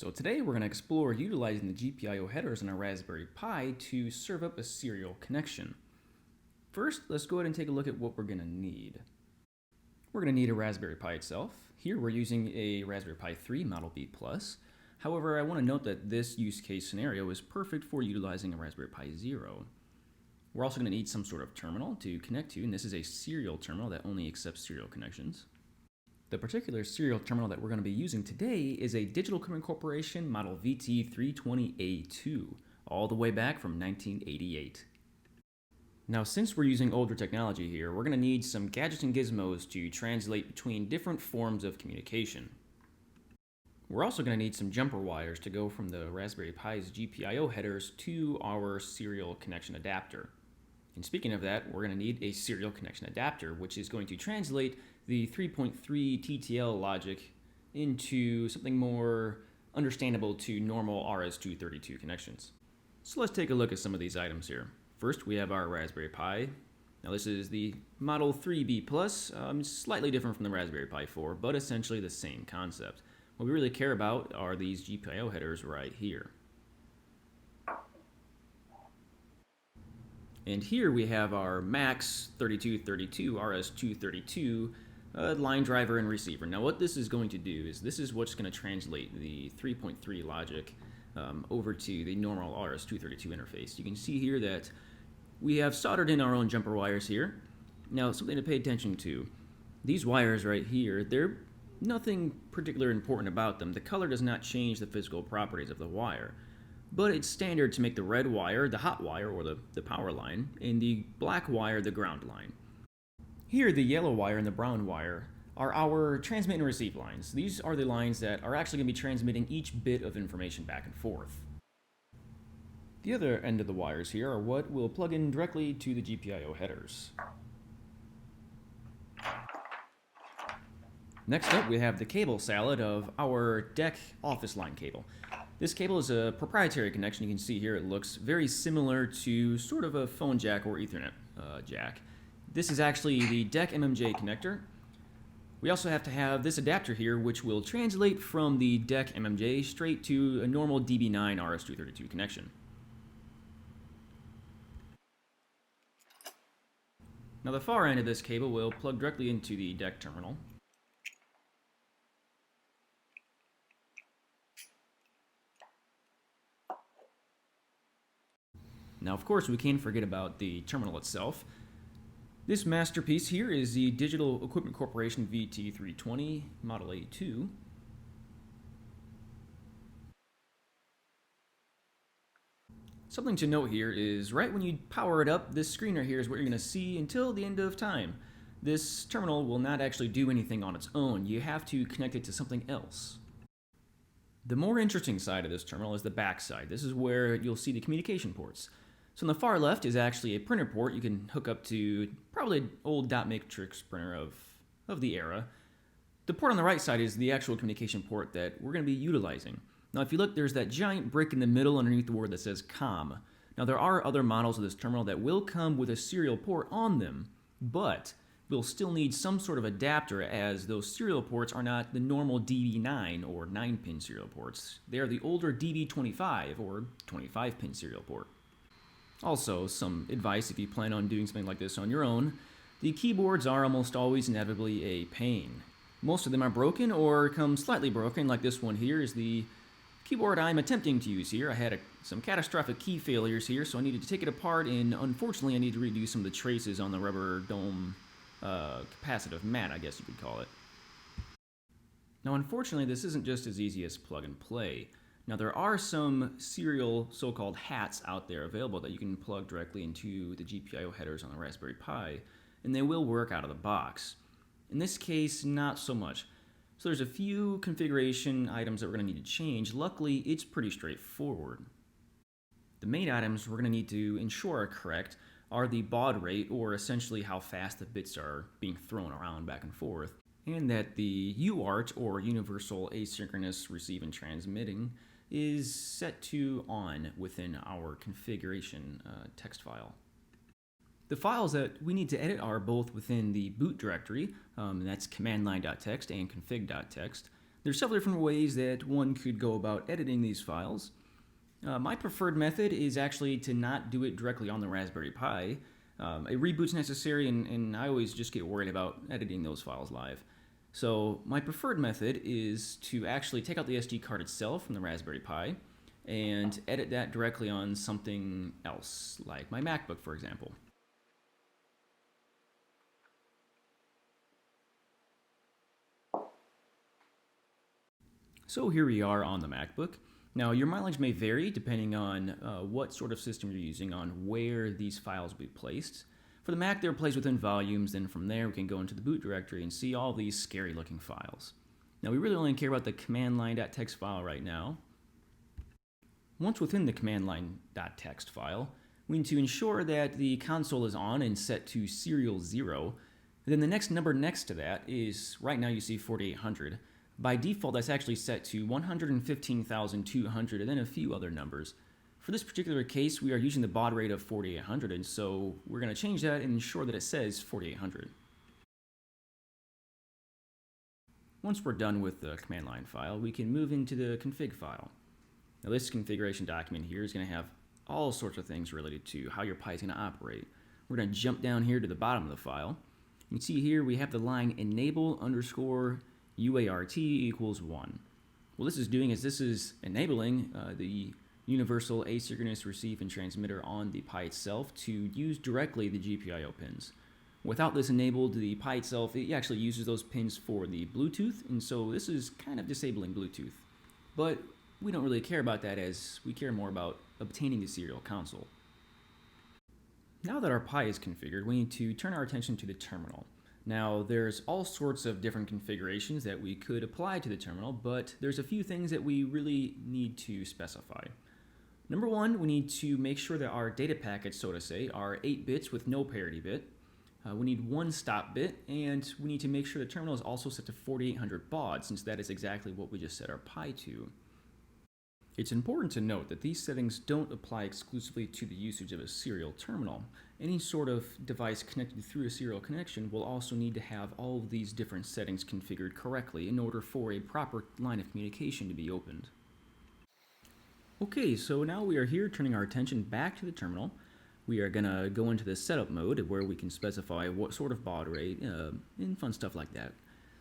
So today we're going to explore utilizing the GPIO headers on a Raspberry Pi to serve up a serial connection. First, let's go ahead and take a look at what we're going to need. We're going to need a Raspberry Pi itself. Here we're using a Raspberry Pi 3 Model B+. However, I want to note that this use case scenario is perfect for utilizing a Raspberry Pi Zero. We're also going to need some sort of terminal to connect to, and this is a serial terminal that only accepts serial connections. The particular serial terminal that we're going to be using today is a Digital Equipment Corporation Model VT320-a2, all the way back from 1988. Now, since we're using older technology here, we're going to need some gadgets and gizmos to translate between different forms of communication. We're also going to need some jumper wires to go from the Raspberry Pi's GPIO headers to our serial connection adapter. And speaking of that, we're going to need a serial connection adapter, which is going to translate the 3.3 TTL logic into something more understandable to normal RS-232 connections. So let's take a look at some of these items here. First, we have our Raspberry Pi. Now this is the Model 3B+, slightly different from the Raspberry Pi 4, but essentially the same concept. What we really care about are these GPIO headers right here. And here we have our MAX 3232 RS-232 line driver and receiver. Now what this is going to do is this is what's going to translate the 3.3 logic over to the normal RS-232 interface. You can see here that we have soldered in our own jumper wires here. Now something to pay attention to. These wires right here, they're nothing particular important about them. The color does not change the physical properties of the wire. But it's standard to make the red wire the hot wire, or the power line, and the black wire the ground line. Here, the yellow wire and the brown wire are our transmit and receive lines. These are the lines that are actually going to be transmitting each bit of information back and forth. The other end of the wires here are what will plug in directly to the GPIO headers. Next up, we have the cable salad of our DEC office line cable. This cable is a proprietary connection. You can see here it looks very similar to sort of a phone jack or Ethernet jack. This is actually the DEC MMJ connector. We also have to have this adapter here, which will translate from the DEC MMJ straight to a normal DB9 RS-232 connection. Now the far end of this cable will plug directly into the DEC terminal. Now, of course, we can't forget about the terminal itself. This masterpiece here is the Digital Equipment Corporation VT320 Model A2. Something to note here is right when you power it up, this screen right here is what you're going to see until the end of time. This terminal will not actually do anything on its own. You have to connect it to something else. The more interesting side of this terminal is the back side. This is where you'll see the communication ports. So on the far left is actually a printer port you can hook up to probably an old dot matrix printer of the era. The port on the right side is the actual communication port that we're going to be utilizing. Now if you look, there's that giant brick in the middle underneath the word that says COM. Now there are other models of this terminal that will come with a serial port on them, but we'll still need some sort of adapter as those serial ports are not the normal DB9 or 9-pin serial ports. They are the older DB25 or 25-pin serial port. Also, some advice if you plan on doing something like this on your own, the keyboards are almost always inevitably a pain. Most of them are broken or come slightly broken, like this one here is the keyboard I'm attempting to use here. I had some catastrophic key failures here, so I needed to take it apart, and unfortunately I need to redo some of the traces on the rubber dome capacitive mat, I guess you could call it. Now unfortunately this isn't just as easy as plug and play. Now there are some serial so-called hats out there available that you can plug directly into the GPIO headers on the Raspberry Pi, and they will work out of the box. In this case, not so much. So there's a few configuration items that we're going to need to change. Luckily, it's pretty straightforward. The main items we're going to need to ensure are correct are the baud rate, or essentially how fast the bits are being thrown around back and forth, and that the UART, or Universal Asynchronous Receive and Transmitting, is set to on within our configuration text file. The files that we need to edit are both within the boot directory, that's commandline.txt and config.txt. There's several different ways that one could go about editing these files. My preferred method is actually to not do it directly on the Raspberry Pi. A reboot's necessary, and I always just get worried about editing those files live. So my preferred method is to actually take out the SD card itself from the Raspberry Pi and edit that directly on something else, like my MacBook, for example. So here we are on the MacBook. Now your mileage may vary depending on what sort of system you're using, on where these files will be placed. For the Mac, they're placed within volumes, then from there we can go into the boot directory and see all these scary looking files. Now we really only care about the command line.txt file right now. Once within the command line.txt file, we need to ensure that the console is on and set to serial 0. Then the next number next to that is, right now you see 4800. By default, that's actually set to 115,200 and then a few other numbers. For this particular case, we are using the baud rate of 4800, and so we're going to change that and ensure that it says 4800. Once we're done with the command line file, we can move into the config file. Now this configuration document here is going to have all sorts of things related to how your Pi is going to operate. We're going to jump down here to the bottom of the file. You can see here we have the line enable underscore UART equals 1. What this is doing is this is enabling the universal asynchronous receive and transmitter on the Pi itself to use directly the GPIO pins. Without this enabled, the Pi itself, it actually uses those pins for the Bluetooth, and so this is kind of disabling Bluetooth. But we don't really care about that, as we care more about obtaining the serial console. Now that our Pi is configured, we need to turn our attention to the terminal. Now, there's all sorts of different configurations that we could apply to the terminal, but there's a few things that we really need to specify. Number one, we need to make sure that our data packets, so to say, are 8 bits with no parity bit. We need one stop bit, and we need to make sure the terminal is also set to 4800 baud, since that is exactly what we just set our Pi to. It's important to note that these settings don't apply exclusively to the usage of a serial terminal. Any sort of device connected through a serial connection will also need to have all of these different settings configured correctly in order for a proper line of communication to be opened. Okay, so now we are here turning our attention back to the terminal. We are going to go into the setup mode where we can specify what sort of baud rate and fun stuff like that.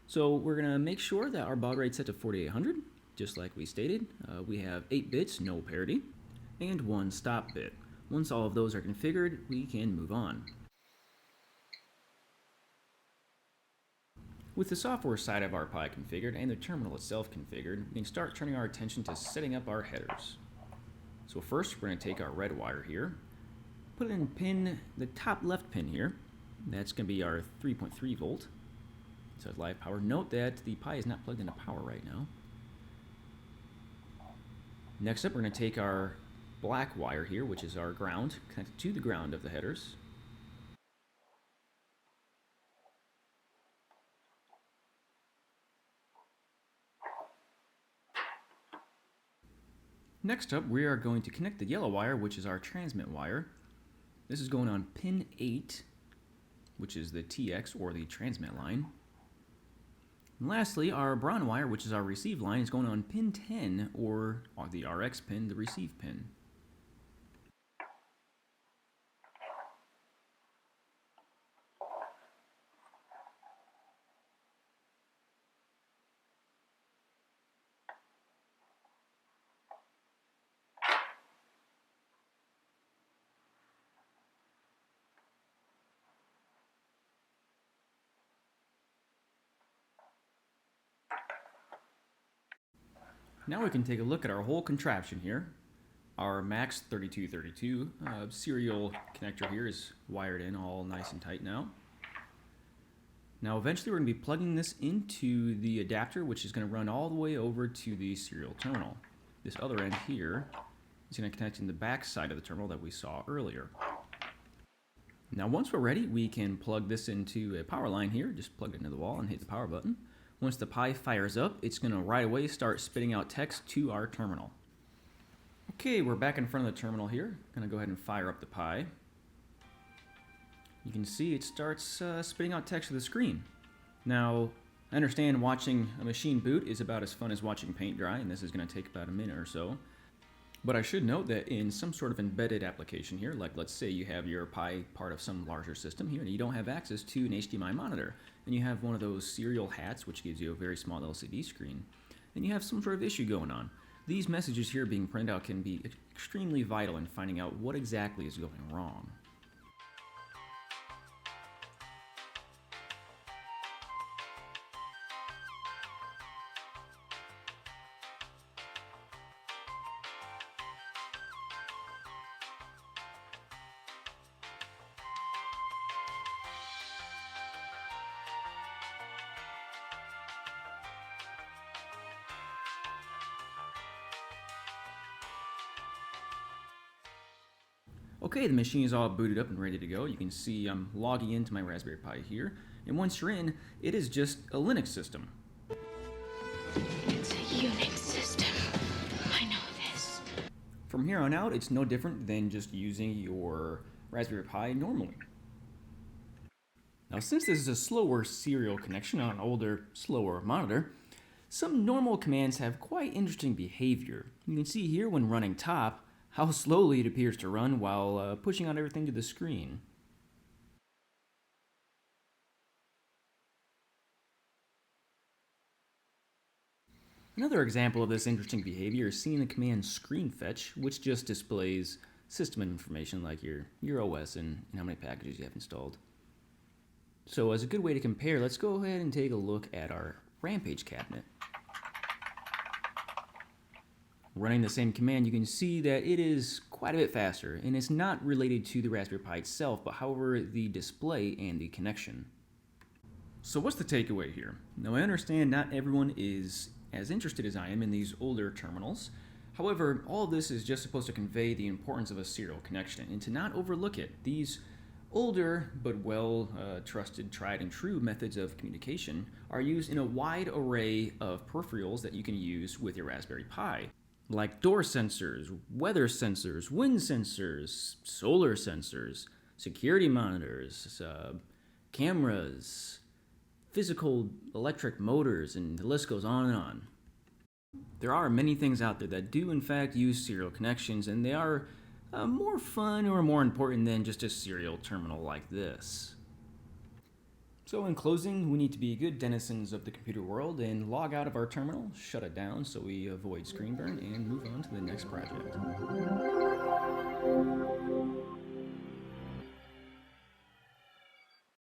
So we're going to make sure that our baud rate is set to 4800. Just like we stated, we have 8 bits, no parity, and one stop bit. Once all of those are configured, we can move on. With the software side of our Pi configured and the terminal itself configured, we can start turning our attention to setting up our headers. So first, we're going to take our red wire here, put it in the top left pin here. That's going to be our 3.3 volt. It says live power. Note that the Pi is not plugged into power right now. Next up, we're going to take our black wire here, which is our ground, connected to the ground of the headers. Next up, we are going to connect the yellow wire, which is our transmit wire. This is going on pin 8, which is the TX or the transmit line. And lastly, our brown wire, which is our receive line, is going on pin 10, or the RX pin, the receive pin. Now we can take a look at our whole contraption here. Our Max 3232 serial connector here is wired in all nice and tight now. Now eventually we're going to be plugging this into the adapter, which is going to run all the way over to the serial terminal. This other end here is going to connect in the back side of the terminal that we saw earlier. Now once we're ready, we can plug this into a power line here. Just plug it into the wall and hit the power button. Once the Pi fires up, it's going to right away start spitting out text to our terminal. Okay, we're back in front of the terminal here. Going to go ahead and fire up the Pi. You can see it starts spitting out text to the screen. Now, I understand watching a machine boot is about as fun as watching paint dry, and this is going to take about a minute or so. But I should note that in some sort of embedded application here, like let's say you have your Pi part of some larger system here and you don't have access to an HDMI monitor, and you have one of those serial hats which gives you a very small LCD screen, and you have some sort of issue going on. These messages here being printed out can be extremely vital in finding out what exactly is going wrong. Okay, the machine is all booted up and ready to go. You can see I'm logging into my Raspberry Pi here, and once you're in, it is just a Linux system. It's a Unix system. I know this. From here on out, it's no different than just using your Raspberry Pi normally. Now, since this is a slower serial connection on an older, slower monitor, some normal commands have quite interesting behavior. You can see here when running top, how slowly it appears to run while pushing out everything to the screen. Another example of this interesting behavior is seen in the command screenFetch, which just displays system information like your OS and how many packages you have installed. So as a good way to compare, let's go ahead and take a look at our Rampage cabinet. Running the same command, you can see that it is quite a bit faster, and it's not related to the Raspberry Pi itself, but however the display and the connection. So what's the takeaway here? Now I understand not everyone is as interested as I am in these older terminals. However, all of this is just supposed to convey the importance of a serial connection and to not overlook it. These older but well trusted, tried and true methods of communication are used in a wide array of peripherals that you can use with your Raspberry Pi, like door sensors, weather sensors, wind sensors, solar sensors, security monitors, cameras, physical electric motors, and the list goes on and on. There are many things out there that do in fact use serial connections, and they are more fun or more important than just a serial terminal like this. So in closing, we need to be good denizens of the computer world and log out of our terminal, shut it down so we avoid screen burn, and move on to the next project.